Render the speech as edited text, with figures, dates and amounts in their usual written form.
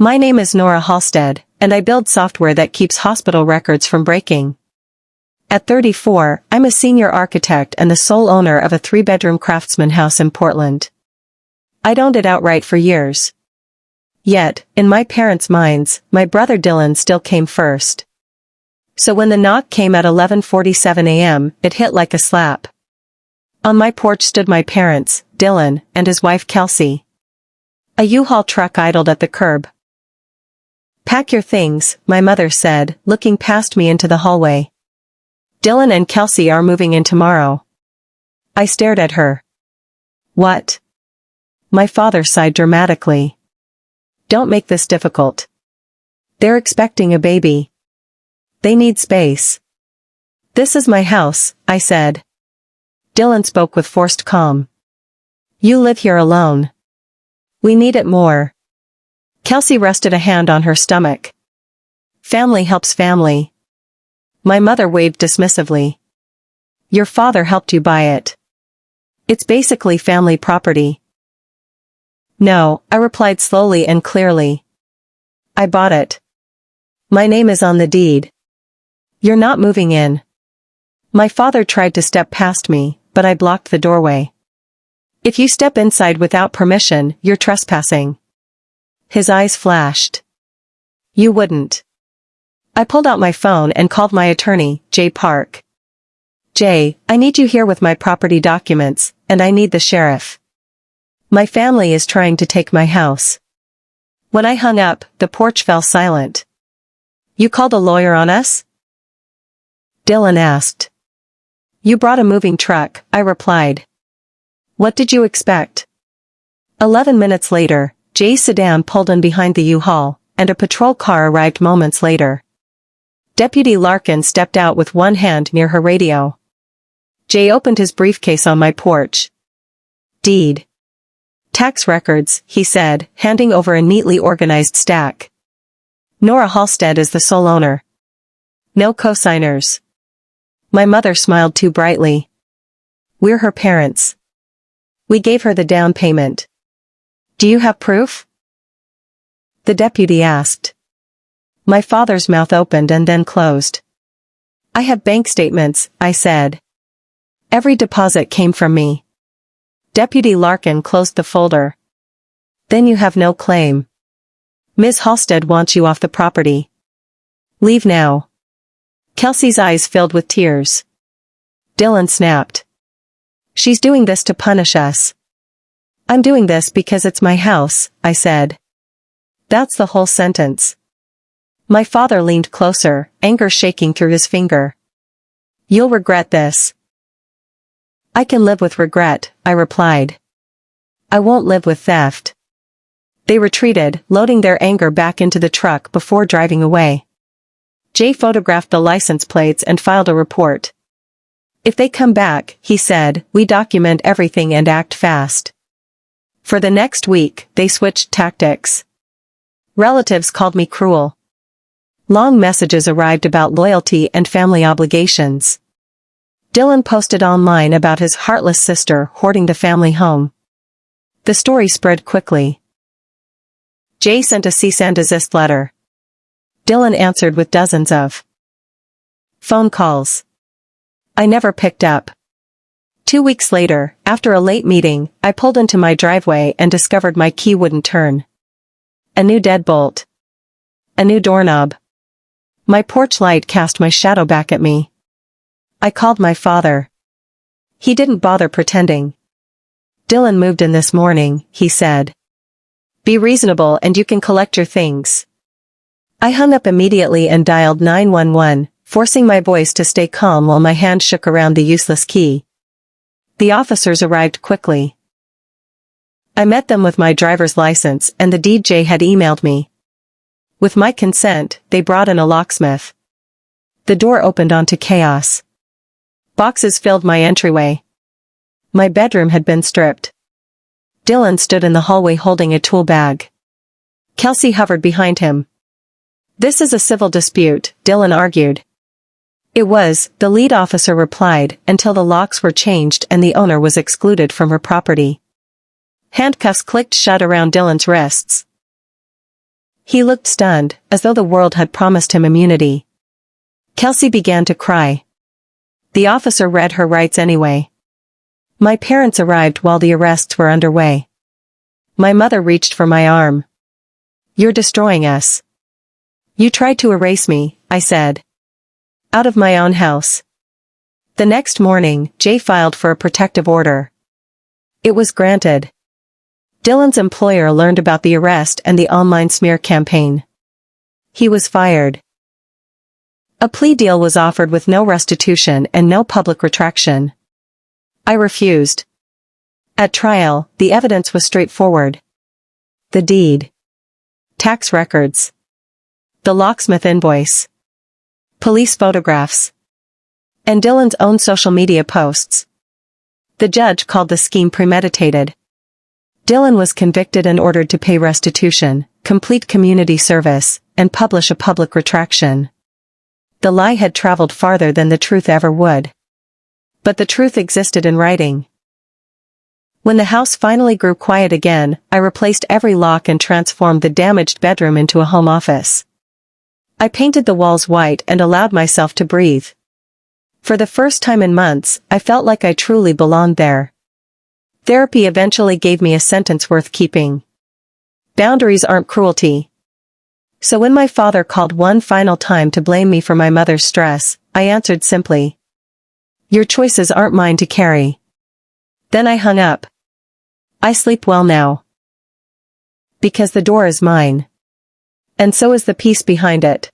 My name is Nora Halstead, and I build software that keeps hospital records from breaking. At 34, I'm a senior architect and the sole owner of a 3-bedroom craftsman house in Portland. I'd owned it outright for years. Yet, in my parents' minds, my brother Dylan still came first. So when the knock came at 11:47 a.m., it hit like a slap. On my porch stood my parents, Dylan, and his wife Kelsey. A U-Haul truck idled at the curb. "Pack your things," my mother said, looking past me into the hallway. "Dylan and Kelsey are moving in tomorrow." I stared at her. "What?" My father sighed dramatically. "Don't make this difficult. They're expecting a baby. They need space." "This is my house," I said. Dylan spoke with forced calm. "You live here alone. We need it more." Kelsey rested a hand on her stomach. "Family helps family." My mother waved dismissively. "Your father helped you buy it. It's basically family property." "No," I replied slowly and clearly. "I bought it. My name is on the deed. You're not moving in." My father tried to step past me, but I blocked the doorway. "If you step inside without permission, you're trespassing." His eyes flashed. "You wouldn't." I pulled out my phone and called my attorney, Jay Park. "Jay, I need you here with my property documents, and I need the sheriff. My family is trying to take my house." When I hung up, the porch fell silent. "You called a lawyer on us?" Dylan asked. "You brought a moving truck," I replied. "What did you expect?" 11 minutes later, Jay's sedan pulled in behind the U-Haul, and a patrol car arrived moments later. Deputy Larkin stepped out with one hand near her radio. Jay opened his briefcase on my porch. "Deed. Tax records," he said, handing over a neatly organized stack. "Nora Halstead is the sole owner. No co-signers." My mother smiled too brightly. "We're her parents. We gave her the down payment. Do you have proof?" the deputy asked. My father's mouth opened and then closed. "I have bank statements," I said. "Every deposit came from me." Deputy Larkin closed the folder. "Then you have no claim. Ms. Halstead wants you off the property. Leave now." Kelsey's eyes filled with tears. Dylan snapped. "She's doing this to punish us." "I'm doing this because it's my house," I said. That's the whole sentence. My father leaned closer, anger shaking through his finger. "You'll regret this." "I can live with regret," I replied. "I won't live with theft." They retreated, loading their anger back into the truck before driving away. Jay photographed the license plates and filed a report. "If they come back," he said, "we document everything and act fast." For the next week, they switched tactics. Relatives called me cruel. Long messages arrived about loyalty and family obligations. Dylan posted online about his heartless sister hoarding the family home. The story spread quickly. Jay sent a cease and desist letter. Dylan answered with dozens of phone calls. I never picked up. 2 weeks later, after a late meeting, I pulled into my driveway and discovered my key wouldn't turn. A new deadbolt. A new doorknob. My porch light cast my shadow back at me. I called my father. He didn't bother pretending. "Dylan moved in this morning," he said. "Be reasonable and you can collect your things." I hung up immediately and dialed 911, forcing my voice to stay calm while my hand shook around the useless key. The officers arrived quickly. I met them with my driver's license and the deed Jay had emailed me. With my consent, they brought in a locksmith. The door opened onto chaos. Boxes filled my entryway. My bedroom had been stripped. Dylan stood in the hallway holding a tool bag. Kelsey hovered behind him. "This is a civil dispute," Dylan argued. "It was," the lead officer replied, "until the locks were changed and the owner was excluded from her property." Handcuffs clicked shut around Dylan's wrists. He looked stunned, as though the world had promised him immunity. Kelsey began to cry. The officer read her rights anyway. My parents arrived while the arrests were underway. My mother reached for my arm. You're destroying us. You tried to erase me, I said. Out of my own house. The next morning, Jay filed for a protective order. It was granted. Dylan's employer learned about the arrest and the online smear campaign. He was fired. A plea deal was offered with no restitution and no public retraction. I refused. At trial, the evidence was straightforward. The deed. Tax records. The locksmith invoice. Police photographs. And Dylan's own social media posts. The judge called the scheme premeditated. Dylan was convicted and ordered to pay restitution, complete community service, and publish a public retraction. The lie had traveled farther than the truth ever would. But the truth existed in writing. When the house finally grew quiet again, I replaced every lock and transformed the damaged bedroom into a home office. I painted the walls white and allowed myself to breathe. For the first time in months, I felt like I truly belonged there. Therapy eventually gave me a sentence worth keeping. Boundaries aren't cruelty. So when my father called one final time to blame me for my mother's stress, I answered simply, "Your choices aren't mine to carry." Then I hung up. I sleep well now. Because the door is mine. And so is the peace behind it.